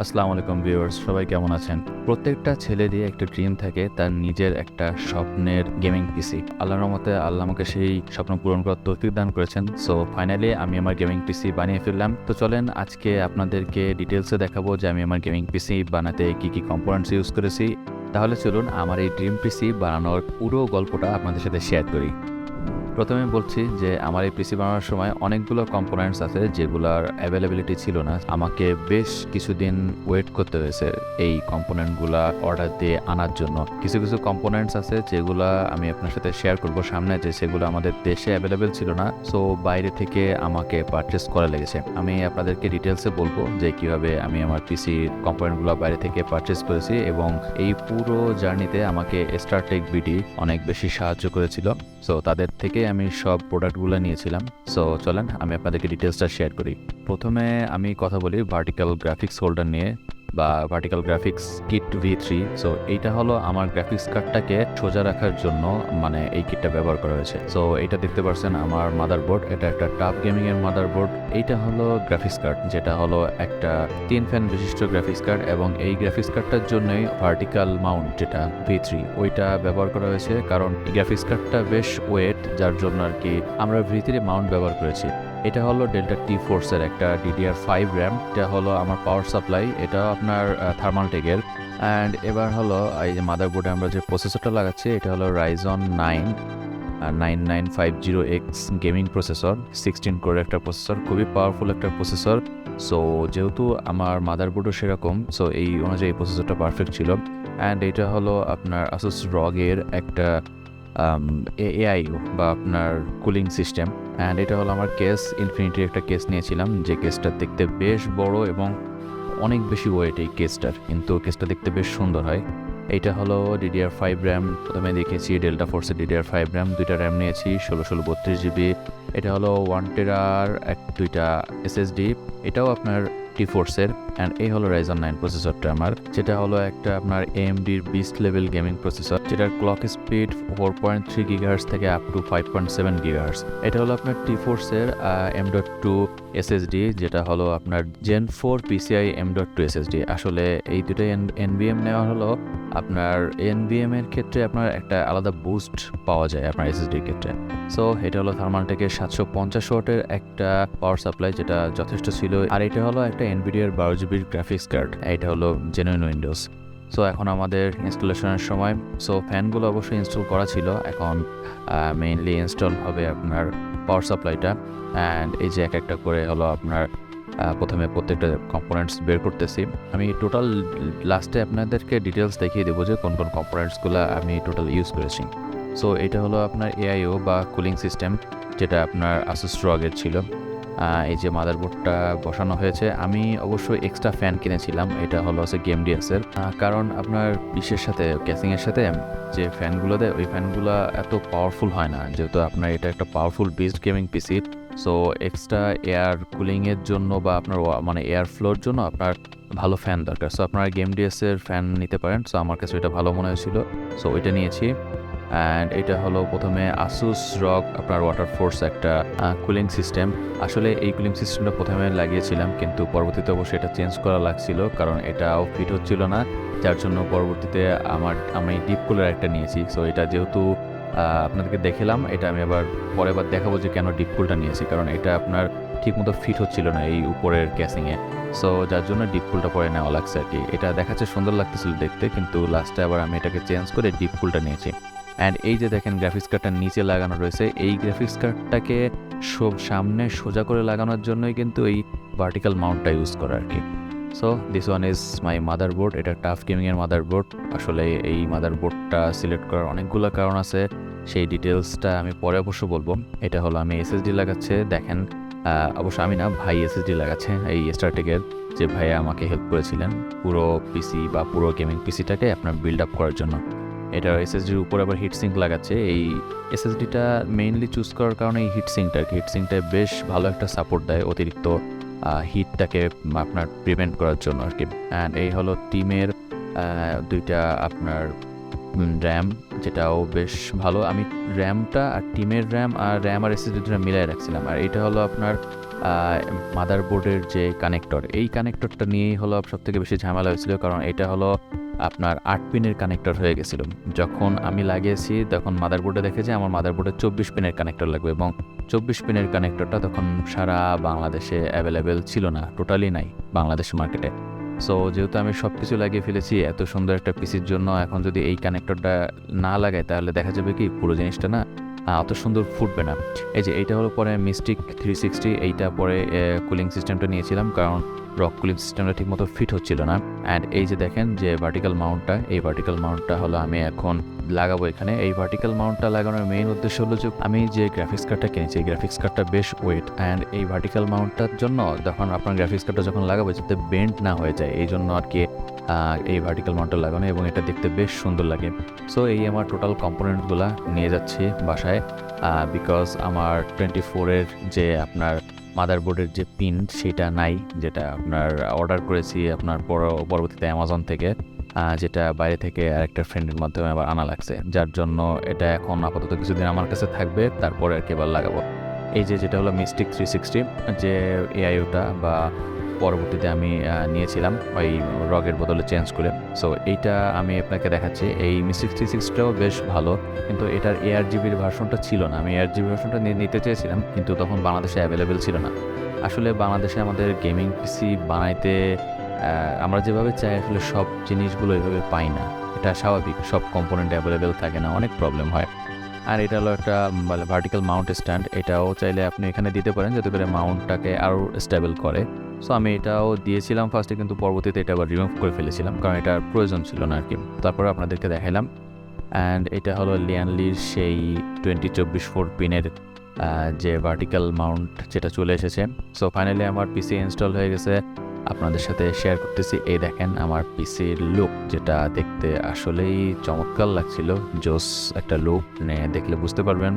আসসালামু আলাইকুম ভিউয়ার্স, সবাই কেমন আছেন? প্রত্যেকটা ছেলেরই একটা ড্রিম থাকে তার নিজের একটা স্বপ্নের গেমিং পিসি। আল্লাহর রহমতে আল্লাহ আমাকে সেই স্বপ্ন পূরণ করার তৌফিক দান করেছেন। সো ফাইনালি আমি আমার গেমিং পিসি বানিয়ে ফেললাম। তো চলেন আজকে আপনাদেরকে ডিটেলসে দেখাবো যে আমি আমার গেমিং পিসি বানাতে কি কি কম্পোনেন্টস ইউজ করেছি। তাহলে চলুন আমার এই ড্রিম পিসি বানানোর পুরো গল্পটা আপনাদের সাথে শেয়ার করি। প্রথমে বলছি যে আমার এই পিসি বানানোর সময় অনেকগুলো কম্পোনেন্টস আছে যেগুলোর অ্যাভেলেবিলিটি ছিল না। আমাকে বেশ কিছুদিন ওয়েট করতে হয়েছে এই কম্পোনেন্টগুলা অর্ডার দিয়ে আনার জন্য। কিছু কিছু কম্পোনেন্টস আছে যেগুলা আমি আপনার সাথে শেয়ার করব সামনে, যে সেগুলো আমাদের দেশে অ্যাভেলেবেল ছিল না, সো বাইরে থেকে আমাকে পারচেস করা লেগেছে। আমি আপনাদেরকে ডিটেলসে বলবো যে কিভাবে আমি আমার পিসির কম্পোনেন্টগুলো বাইরে থেকে পারচেস করেছি, এবং এই পুরো জার্নিতে আমাকে স্টারটেক বিডি অনেক বেশি সাহায্য করেছিল। সো তাদের থেকে আমি সব প্রোডাক্টগুলো নিয়েছিলাম। সো চলেন আমি আপনাদেরকে ডিটেলসটা শেয়ার করি। প্রথমে আমি কথা বলি ভার্টিক্যাল গ্রাফিক্স হোল্ডার নিয়ে, বা vertical graphics kit V3। So এইটা হলো আমার গ্রাফিক্স কার্ডটাকে সোজা রাখার জন্য মানে এই কিটটা ব্যবহার করা হয়েছে। সো এইটা দেখতে পাচ্ছেন আমার মাদারবোর্ড, এটা একটা টাফ গেমিং এর মাদারবোর্ড। এইটা হলো গ্রাফিক্স কার্ড, যেটা হলো একটা 3 ফ্যান বিশিষ্ট গ্রাফিক্স কার্ড, এবং এই গ্রাফিক্স কার্ডটার জন্যই ভার্টিক্যাল মাউন্ট যেটা V3 ওইটা ব্যবহার করা হয়েছে, কারণ এই গ্রাফিক্স কার্ডটা বেশ ওয়েট, যার জন্য আর কি আমরা V3 মাউন্ট ব্যবহার করেছি। এটা হলো ডেল্টা T-Force এর একটা DDR5 র্যাম। এটা হলো আমার পাওয়ার সাপ্লাই, এটা আপনার থার্মালটেকের। অ্যান্ড এবার হলো এই যে মাদারবোর্ডে আমরা যে প্রসেসরটা লাগাচ্ছি, এটা হলো Ryzen 9 9950X গেমিং প্রসেসর, 16 কোরের একটা প্রসেসর, খুবই পাওয়ারফুল একটা প্রসেসর। সো যেহেতু আমার মাদারবোর্ডও সেরকম, সো এই অনুযায়ী প্রসেসরটা পারফেক্ট ছিল। অ্যান্ড এটা হলো আপনার Asus ROG এর একটা AIO বা আপনার কুলিং সিস্টেম। অ্যান্ড এটা হলো আমার কেস, ইনফিনিটির একটা কেস নিয়েছিলাম, যে কেসটা দেখতে বেশ বড় এবং অনেক বেশি ওয়েট এই কেসটার, কিন্তু কেসটা দেখতে বেশ সুন্দর হয়। এইটা হলো DDR5 র্যাম, প্রথমে দেখেছি ডেল্টা ফোর্সের DDR5 র্যাম, দুইটা র্যাম নিয়েছি 1632 GB। এটা হলো 1 টেরার দুইটা SSD, এটাও আপনার T-Force-এর। অ্যান্ড এই হলো Ryzen 9 প্রসেসরটা আমার, যেটা হলো একটা আপনার AMD-র বিস্ট লেভেল গেমিং প্রসেসর, যেটার ক্লক স্পিড 4.3 GHz থেকে আপ টু 5.7 GHz। এটা হলো আপনার T-Force-এর M.2 SSD, যেটা হলো আপনার Gen 4 PCI M.2 SSD। আসলে এই দুটোই NVMe নেওয়া হলো আপনার NVMe এর ক্ষেত্রে আপনার একটা আলাদা বুস্ট পাওয়া যায় আপনার SSD-র ক্ষেত্রে। সো এটা হলো থার্মালটেকের 750 ওয়াটের একটা পাওয়ার সাপ্লাই, যেটা যথেষ্ট ছিল। আর এটা হলো একটা NVIDIA-র 12 GB গ্রাফিক্স কার্ড, এটা হলো জেনুইন উইন্ডোজ। সো এখন আমাদের ইনস্টলেশনের সময়। সো ফ্যানগুলো অবশ্যই ইনস্টল করা ছিল, এখন মেইনলি ইনস্টল হবে আপনার পাওয়ার সাপ্লাইটা। অ্যান্ড এই যে এক একটা করে হলো আপনার প্রথমে প্রত্যেকটা কম্পোনেন্টস বের করতেছি। আমি টোটাল লাস্টে আপনাদেরকে ডিটেলস দেখিয়ে দেবো যে কোন কোন কম্পোনেন্টসগুলো আমি টোটাল ইউজ করেছি। সো এটা হলো আপনার AIO বা কুলিং সিস্টেম, যেটা আপনার Asus ROG এর ছিল। এই যে মাদারবোর্ডটা বসানো হয়েছে, আমি অবশ্যই এক্সট্রা ফ্যান কিনেছিলাম, এটা হলো GameDS-এর, কারণ আপনার পিসের সাথে ক্যাসিংয়ের সাথে যে ফ্যানগুলো দেয় ওই ফ্যানগুলো এত পাওয়ারফুল হয় না, যেহেতু আপনার এটা একটা powerful based gaming PC. So extra air কুলিংয়ের জন্য বা আপনার মানে এয়ার ফ্লোর জন্য আপনার ভালো ফ্যান দরকার। সো আপনারা GameDS-এর ফ্যান নিতে পারেন। সো আমার কাছে এটা ভালো মনে হয়েছিল, সো ওইটা নিয়েছি। অ্যান্ড এটা হলো প্রথমে Asus ROG আপনার ওয়াটারফোর্স একটা কুলিং সিস্টেম। আসলে এই কুলিং সিস্টেমটা প্রথমে লাগিয়েছিলাম, কিন্তু পরবর্তীতে অবশ্যই এটা চেঞ্জ করা লাগছিল, কারণ এটাও ফিট হচ্ছিল না, যার জন্য পরবর্তীতে আমি ডিপ কুলার একটা নিয়েছি। সো এটা যেহেতু আপনাদেরকে দেখালাম, এটা আমি পরে দেখাবো যে কেন ডিপ কুলটা নিয়েছি, কারণ এটা আপনার ঠিকমতো ফিট হচ্ছিল না এই উপরের ক্যাসিংয়ে। সো যার জন্য ডিপ কুলটা পরে নেওয়া লাগছে আর কি। এটা দেখাচ্ছে সুন্দর লাগতেছিল দেখতে, কিন্তু লাস্টে আবার আমি এটাকে চেঞ্জ করে ডিপ কুলটা নিয়েছি। অ্যান্ড এই যে দেখেন গ্রাফিক্স কার্ডটা নিচে লাগানো রয়েছে, এই গ্রাফিক্স কার্ডটাকে সামনে সোজা করে লাগানোর জন্যই কিন্তু এই ভার্টিক্যাল মাউন্টটা ইউজ করা আর কি। So this one is my motherboard, এটা টাফ গেমিংয়ের মাদারবোর্ড। আসলে এই মাদারবোর্ডটা সিলেক্ট করার অনেকগুলো কারণ আছে, সেই ডিটেলসটা আমি পরে অবশ্য বলবো। এটা হলো আমি SSD লাগাচ্ছে, দেখেন অবশ্য আমি না, ভাই SSD লাগাচ্ছে, এই স্টারটেকের যে ভাইয়া আমাকে হেল্প করেছিলেন পুরো পিসি বা পুরো গেমিং পিসিটাকে আপনার বিল্ড আপ করার জন্য। এটা SSDর উপর আবার হিটসিঙ্ক লাগাচ্ছে। এই SSDটা মেইনলি চুজ করার কারণে এই হিটসিঙ্কটা বেশ ভালো একটা সাপোর্ট দেয় অতিরিক্ত হিটটাকে আপনার প্রিভেন্ট করার জন্য আর কি। অ্যান্ড এই হলো টিমের দুইটা আপনার র্যাম, যেটাও বেশ ভালো। আমি র্যামটা আর টিমের র্যাম আর SSD দুটো মিলাই রাখছিলাম। আর এটা হলো আপনার মাদারবোর্ডের যে কানেক্টর, এই কানেক্টরটা নিয়েই হলো সবথেকে বেশি ঝামেলা হয়েছিল, কারণ এটা হলো আপনার 8 পিনের কানেক্টর হয়ে গেছিলো। যখন আমি লাগিয়েছি তখন মাদারবোর্ডে দেখেছি আমার মাদারবোর্ডে 24 পিনের কানেক্টর লাগবে, এবং 24 পিনের কানেক্টরটা তখন সারা বাংলাদেশে অ্যাভেলেবেল ছিল না, টোটালি নাই বাংলাদেশ মার্কেটে। সো যেহেতু আমি সব কিছু লাগিয়ে ফেলেছি এত সুন্দর একটা পিসির জন্য, এখন যদি এই কানেক্টরটা না লাগাই তাহলে দেখা যাবে কি পুরো জিনিসটা না অত সুন্দর ফুটবে না। এই যে এইটা হলো পরে মিস্টিক 360, এইটা পরে কুলিং সিস্টেমটা নিয়েছিলাম, কারণ রক কুলিং সিস্টেমটা ঠিকমতো ফিট হচ্ছিল না। অ্যান্ড এই যে দেখেন যে ভার্টিক্যাল মাউন্টটা, এই ভার্টিক্যাল মাউন্টটা হলো আমি এখন লাগাবো এখানে। এই ভার্টিক্যাল মাউন্টটা লাগানোর মেইন উদ্দেশ্য হলো যে আমি যে গ্রাফিক্স কার্ডটা কিনেছি, এই গ্রাফিক্স কার্ডটা বেশ ওয়েট, অ্যান্ড এই ভার্টিক্যাল মাউন্টটার জন্য যখন আপনার গ্রাফিক্স কার্ডটা যখন লাগাবো যাতে বেন্ড না হয়ে যায়, এই জন্য আর কি এই ভার্টিক্যাল মাউন্টটা লাগানো, এবং এটা দেখতে বেশ সুন্দর লাগে। সো এই আমার টোটাল কম্পোনেন্টগুলো নিয়ে যাচ্ছি বাসায়, বিকজ আমার 24-এর যে আপনার মাদারবোর্ডের যে পিন সেটা নাই, যেটা আপনার অর্ডার করেছি আপনার পরবর্তীতে অ্যামাজন থেকে, যেটা বাইরে থেকে আরেকটা ফ্রেন্ডের মাধ্যমে আবার আনা লাগছে, যার জন্য এটা এখন আপাতত কিছুদিন আমার কাছে থাকবে, তারপরে আর কি এবার লাগাবো। এই যে যেটা হলো মিস্টিক 360 যে এআইওটা বা পরবর্তীতে আমি নিয়েছিলাম ওই রগের বদলে চেঞ্জ করে। সো এইটা আমি আপনাকে দেখাচ্ছি, এই মিস্টিক 360টাও বেশ ভালো, কিন্তু এটার ARGB'র ভার্সনটা ছিল না। আমি ARGB ভার্সনটা নিতে চেয়েছিলাম, কিন্তু তখন বাংলাদেশে অ্যাভেলেবেল ছিল না। আসলে বাংলাদেশে আমাদের গেমিং পিসি বানাইতে আমরা যেভাবে চাই আসলে সব জিনিসগুলো এভাবে পাই না, এটা স্বাভাবিক, সব কম্পোনেন্ট অ্যাভেলেবেল থাকে না, অনেক প্রবলেম হয়। আর এটা হলো একটা ভার্টিক্যাল মাউন্ট স্ট্যান্ড, এটাও চাইলে আপনি এখানে দিতে পারেন যাতে করে মাউন্টটাকে আরও স্টেবল করে। সো আমি এটাও দিয়েছিলাম ফার্স্টে, কিন্তু পরবর্তীতে এটা আবার রিমুভ করে ফেলেছিলাম, কারণ এটার প্রয়োজন ছিল না আর কি। তারপরে আপনাদেরকে দেখাইলাম। অ্যান্ড এটা হলো লিয়ানলির সেই 24/4 পিনের যে ভার্টিক্যাল মাউন্ট, যেটা চলে এসেছে। সো ফাইনালি আমার পিসি ইনস্টল হয়ে গেছে, আপনাদের সাথে শেয়ার করতেছি। এই দেখেন আমার পিসির লুক, যেটা দেখতে আসলেই চমৎকার লাগছিল, জোস একটা লুক, দেখলে বুঝতে পারবেন।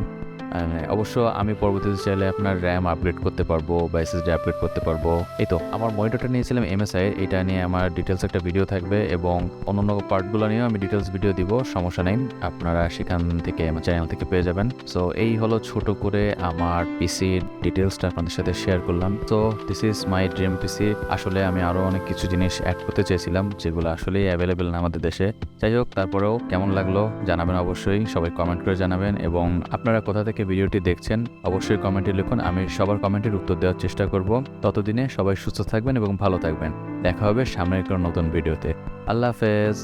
অবশ্য আমি পরবর্তীতে চাইলে আপনার র্যাম আপগ্রেড করতে পারবো বা SSD আপগ্রেড করতে পারবো। এই তো আমার মনিটরটা নিয়েছিলাম MSI, এটা নিয়ে আমার ডিটেলস একটা ভিডিও থাকবে, এবং অন্যান্য পার্টগুলো নিয়েও আমি ডিটেলস ভিডিও দিব, সমস্যা নেই, আপনারা সেখান থেকে আমার চ্যানেল থেকে পেয়ে যাবেন। সো এই হলো ছোট করে আমার পিসির ডিটেলসটা আপনাদের সাথে শেয়ার করলাম। তো দিস ইজ মাই ড্রিম পিসি। আসলে আমি আরও অনেক কিছু জিনিস অ্যাড করতে চেয়েছিলাম যেগুলো আসলেই অ্যাভেলেবেল না আমাদের দেশে। যাই হোক, তারপরেও কেমন লাগলো জানাবেন, অবশ্যই সবাই কমেন্ট করে জানাবেন, এবং আপনারা কোথা থেকে ভিডিওটি দেখছেন অবশ্যই কমেন্টে লিখুন, আমি সবার কমেন্টের উত্তর দেওয়ার চেষ্টা করব। ততদিনে সবাই সুস্থ থাকবেন এবং ভালো থাকবেন। দেখা হবে সামনের কোনো নতুন ভিডিওতে। আল্লাহ হাফেজ।